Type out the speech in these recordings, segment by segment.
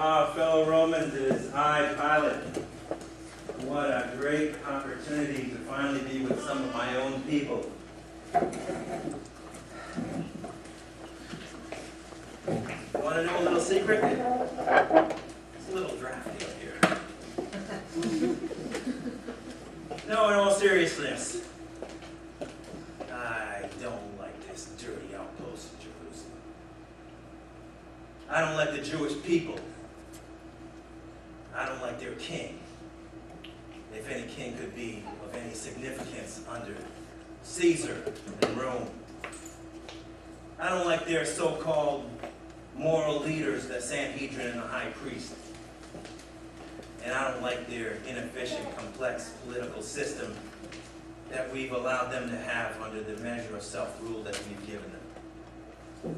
Fellow Romans, it is I, Pilate. What a great opportunity to finally be with some of my own people. Want to know a little secret? It's a little drafty up here. No, in all seriousness, I don't like this dirty outpost in Jerusalem. I don't like the Jewish people. I don't like their king. If any king could be of any significance under Caesar in Rome. I don't like their so-called moral leaders, the Sanhedrin and the high priest. And I don't like their inefficient, complex political system that we've allowed them to have under the measure of self-rule that we've given them.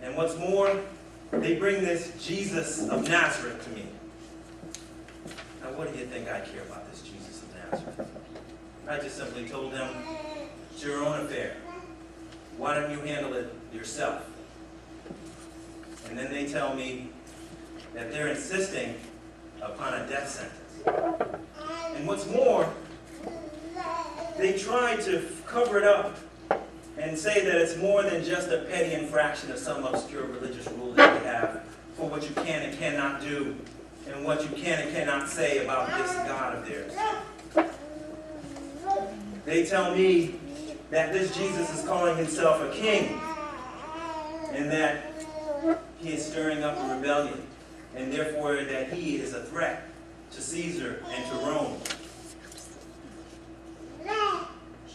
And what's more, they bring this Jesus of Nazareth to me. Now, what do you think I care about this Jesus of Nazareth? I just simply told them, it's your own affair. Why don't you handle it yourself? And then they tell me that they're insisting upon a death sentence. And what's more, they try to cover it up and say that it's more than just a petty infraction of some obscure religious rule that they have for what you can and cannot do and what you can and cannot say about this God of theirs. They tell me that this Jesus is calling himself a king and that he is stirring up a rebellion and therefore that he is a threat to Caesar and to Rome.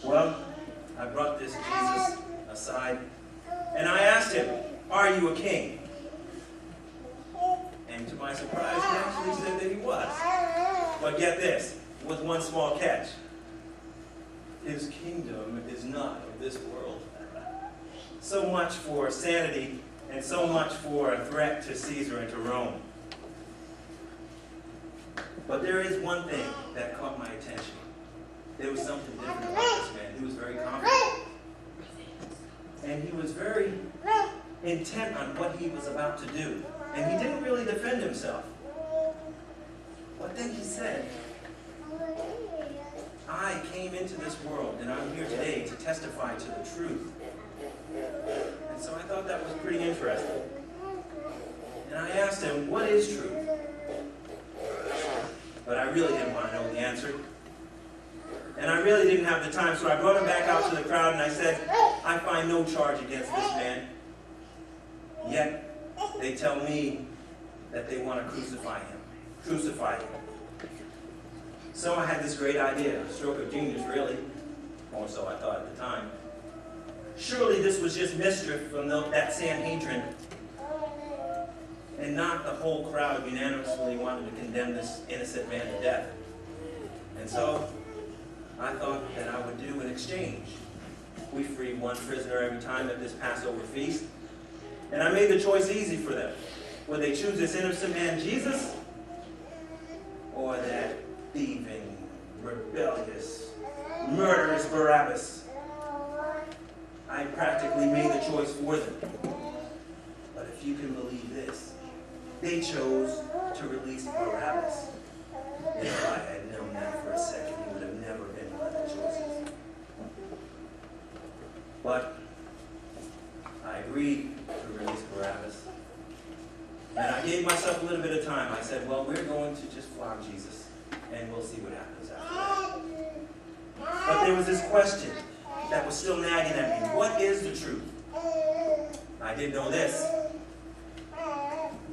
Well, I brought this Jesus aside and I asked him, are you a king? And to my surprise, he actually said that he was. But get this, with one small catch. His kingdom is not of this world. So much for sanity and so much for a threat to Caesar and to Rome. But there is one thing that caught my attention. There was something different about this man. He was very confident. And he was very intent on what he was about to do. And he didn't really defend himself. But then he said, I came into this world and I'm here today to testify to the truth. And so I thought that was pretty interesting. And I asked him, what is truth? But I really didn't want to know the answer. And I really didn't have the time, so I brought him back out to the crowd and I said, I find no charge against this man. Yet, they tell me that they want to crucify him. Crucify him. So I had this great idea, a stroke of genius, really. Or so I thought at the time. Surely this was just mischief from that Sanhedrin. And not the whole crowd unanimously wanted to condemn this innocent man to death. And so I thought that I would do an exchange. We free one prisoner every time at this Passover feast. And I made the choice easy for them. Would they choose this innocent man, Jesus? Or that thieving, rebellious, murderous Barabbas? I practically made the choice for them. But if you can believe this, they chose to release Barabbas. If I had known that for a second, he would have never been one of the choices. But I agreed to release Barabbas. And I gave myself a little bit of time. I said, well, we're going to just flog Jesus, and we'll see what happens after that. But there was this question that was still nagging at me. What is the truth? I did know this.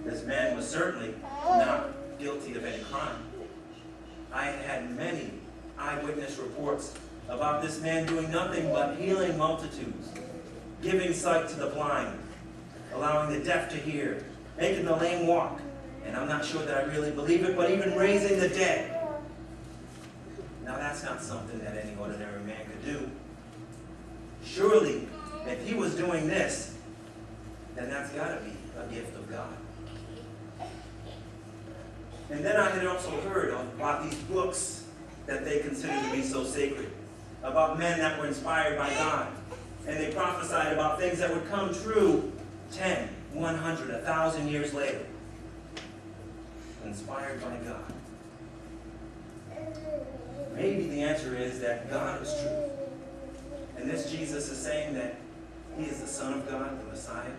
This man was certainly not guilty of any crime. I had many eyewitness reports about this man doing nothing but healing multitudes, giving sight to the blind, allowing the deaf to hear, making the lame walk. And I'm not sure that I really believe it, but even raising the dead. Now that's not something that any ordinary man could do. Surely, if he was doing this, then that's got to be a gift of God. And then I had also heard about these books that they consider to be so sacred, about men that were inspired by God. And they prophesied about things that would come true 10, 100, 1,000 years later. inspired by God? Maybe the answer is that God is truth. And this Jesus is saying that he is the Son of God, the Messiah.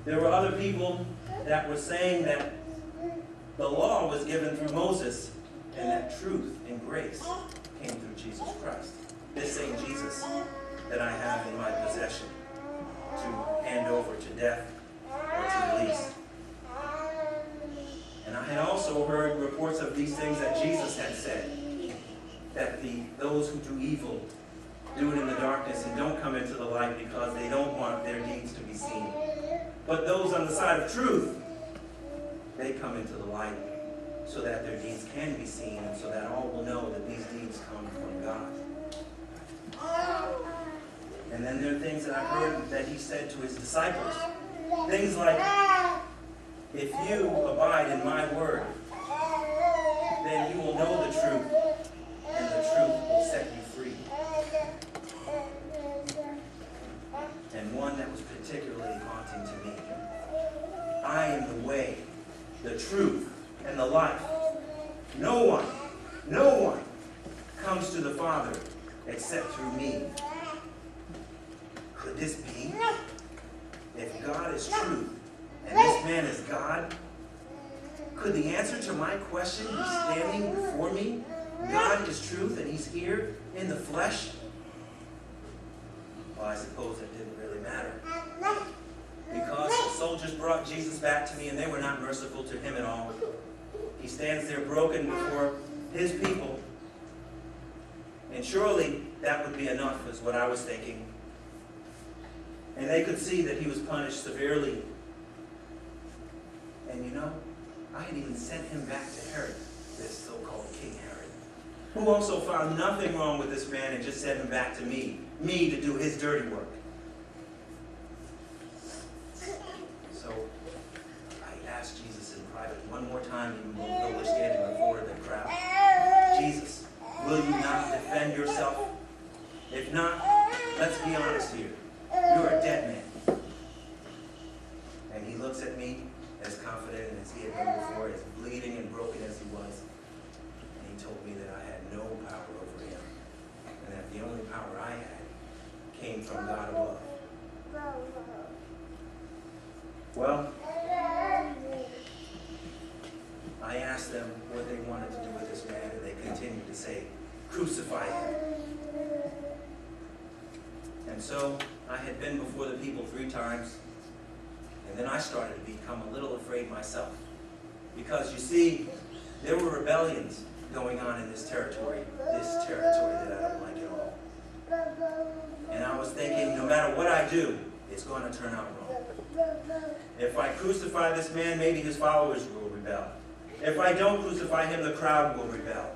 There were other people that were saying that the law was given through Moses and that truth and grace came through Jesus Christ. This same Jesus that I have in my possession to hand over to death or to release. And I had also heard reports of these things that Jesus had said, that those who do evil do it in the darkness and don't come into the light because they don't want their deeds to be seen. But those on the side of truth, they come into the light so that their deeds can be seen and so that all will know that these deeds come from God. And then there are things that I heard that he said to his disciples. Things like, if you abide in my word, then you will know the truth, and the truth will set you free. And one that was particularly haunting to me. I am the way, the truth, and the life. No one comes to the Father except through me. Could this be? If God is truth, and this man is God, could the answer to my question be standing before me? God is truth, and he's here in the flesh? Well, I suppose it didn't really matter. Because the soldiers brought Jesus back to me, and they were not merciful to him at all. He stands there broken before his people. And surely that would be enough, is what I was thinking. And they could see that he was punished severely. And you know, I had even sent him back to Herod, this so-called King Herod, who also found nothing wrong with this man and just sent him back to me to do his dirty work. So I asked Jesus in private one more time, even though we're standing before the crowd, Jesus, will you not defend yourself? If not, let's be honest here. You're a dead man. And he looks at me as confident as he had been before, as bleeding and broken as he was. And he told me that I had no power over him. And that the only power I had came from God above. Well, I asked them what they wanted to do with this man, and they continued to say, crucify him. And so I had been before the people 3 times, and then I started to become a little afraid myself. Because you see, there were rebellions going on in this territory that I don't like at all. And I was thinking, no matter what I do, it's going to turn out wrong. If I crucify this man, maybe his followers will rebel. If I don't crucify him, the crowd will rebel.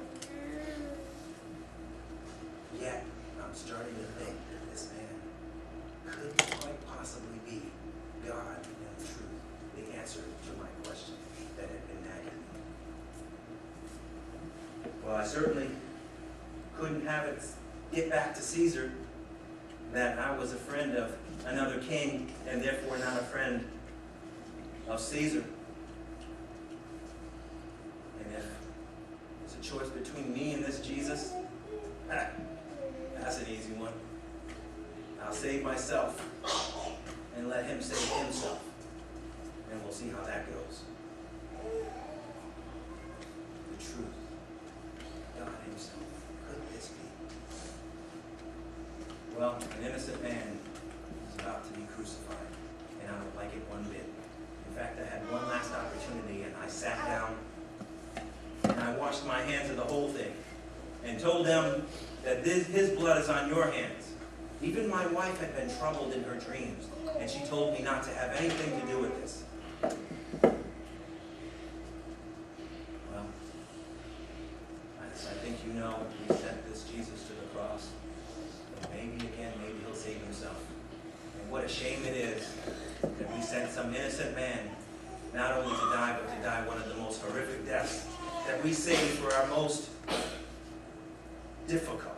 Yet, I'm starting to think that this man could quite possibly be God and the truth, the answer to my question that had been nagging me. Well, I certainly couldn't have it get back to Caesar that I was a friend of another king and therefore not a friend of Caesar. And if it's a choice between me and this Jesus, that's an easy one. I'll save myself and let him save himself. And we'll see how that goes. The truth. God himself. Could this be? Well, an innocent man is about to be crucified, and I don't like it one bit. In fact, I had one last opportunity, and I sat down, and I washed my hands of the whole thing, and told them that his blood is on your hands. Even my wife had been troubled in her dreams, and she told me not to have anything to do with this. Well, as I think you know, we sent this Jesus to the cross. And maybe again, maybe he'll save himself. And what a shame it is that we sent some innocent man not only to die, but to die one of the most horrific deaths that we saved for our most difficult